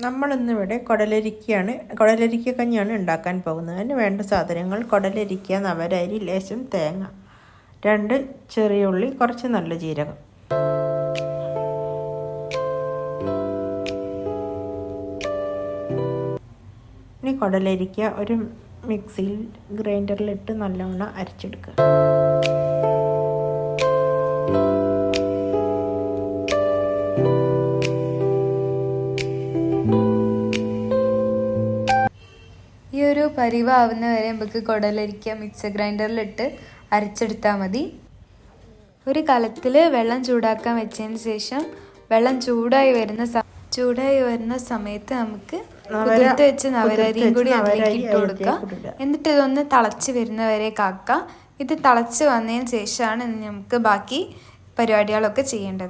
നമ്മളിന്നിവിടെ കുടലരിക്ക കഞ്ഞിയാണ് ഉണ്ടാക്കാൻ പോകുന്നത്. അതിന് വേണ്ട സാധനങ്ങൾ: കുടലരിക്ക, നവരരി, ലേശം തേങ്ങ, 2 ചെറിയ ഉള്ളി, കുറച്ച് നല്ല ജീരകം. ഇനി കുടലരിക്ക ഒരു മിക്സിയിൽ ഗ്രൈൻഡറിലിട്ട് നല്ലവണ്ണം അരച്ചെടുക്കുക. ഈ ഒരു പരിവാവുന്ന വരെ നമുക്ക് കുടലരിക്ക മിക്സർ ഗ്രൈൻഡറിലിട്ട് അരച്ചെടുത്താൽ മതി. ഒരു കലത്തിൽ വെള്ളം ചൂടാക്കാൻ വെച്ചതിന് ശേഷം വെള്ളം ചൂടായി വരുന്ന സമയത്ത് നമുക്ക് കുതിർത്ത് വെച്ച് നവരരിയും കൂടി അതിലേക്ക് ഇട്ട് കൊടുക്കുക. എന്നിട്ട് ഇതൊന്ന് തിളച്ച് വരുന്നവരെ കാക്കാം. ഇത് തിളച്ച് വന്നതിന് ശേഷമാണ് നമുക്ക് ബാക്കി പരിപാടികളൊക്കെ ചെയ്യേണ്ടത്.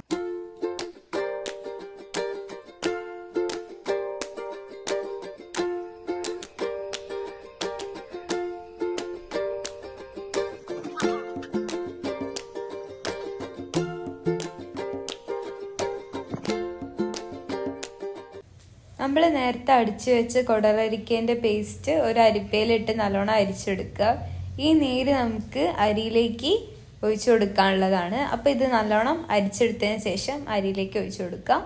നമ്മൾ നേരത്തെ അടിച്ചു വെച്ച് കുടലരിക്കേൻ്റെ പേസ്റ്റ് ഒരു അരിപ്പയിലിട്ട് നല്ലോണം അരിച്ചെടുക്കുക. ഈ നീര് നമുക്ക് അരിയിലേക്ക് ഒഴിച്ചു കൊടുക്കാനുള്ളതാണ്. അപ്പോൾ ഇത് നല്ലോണം അരിച്ചെടുത്തതിന് ശേഷം അരിയിലേക്ക് ഒഴിച്ചു കൊടുക്കാം.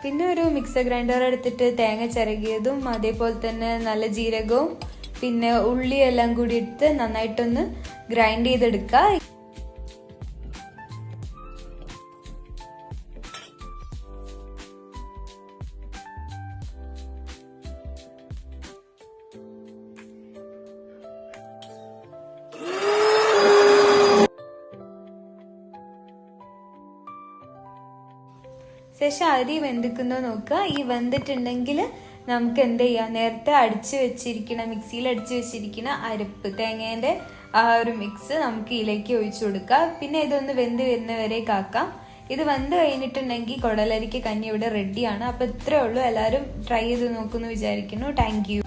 പിന്നെ ഒരു മിക്സർ ഗ്രൈൻഡർ എടുത്തിട്ട് തേങ്ങ ചിരകിയതും അതേപോലെ തന്നെ നല്ല ജീരകവും പിന്നെ ഉള്ളി എല്ലാം കൂടി ഇട്ട് നന്നായിട്ടൊന്ന് ഗ്രൈൻഡ് ചെയ്തെടുക്കുക. ശേഷം അരി വെന്തിക്കുന്നോ നോക്കുക. ഈ വെന്തിട്ടുണ്ടെങ്കിൽ നമുക്ക് എന്ത് ചെയ്യാം, നേരത്തെ മിക്സിയിൽ അടിച്ചു വെച്ചിരിക്കുന്ന അരപ്പ് തേങ്ങേൻ്റെ ആ ഒരു മിക്സ് നമുക്ക് ഇതിലേക്ക് ഒഴിച്ചു കൊടുക്കുക. പിന്നെ ഇതൊന്ന് വെന്ത് വരുന്നവരെ കാക്കാം. ഇത് വെന്ത് കഴിഞ്ഞിട്ടുണ്ടെങ്കിൽ കുടലരിക്ക കഞ്ഞി ഇവിടെ റെഡിയാണ്. അപ്പോൾ ഇത്രയേ ഉള്ളൂ. എല്ലാവരും ട്രൈ ചെയ്ത് നോക്കുമെന്ന് വിചാരിക്കുന്നു. Thank you.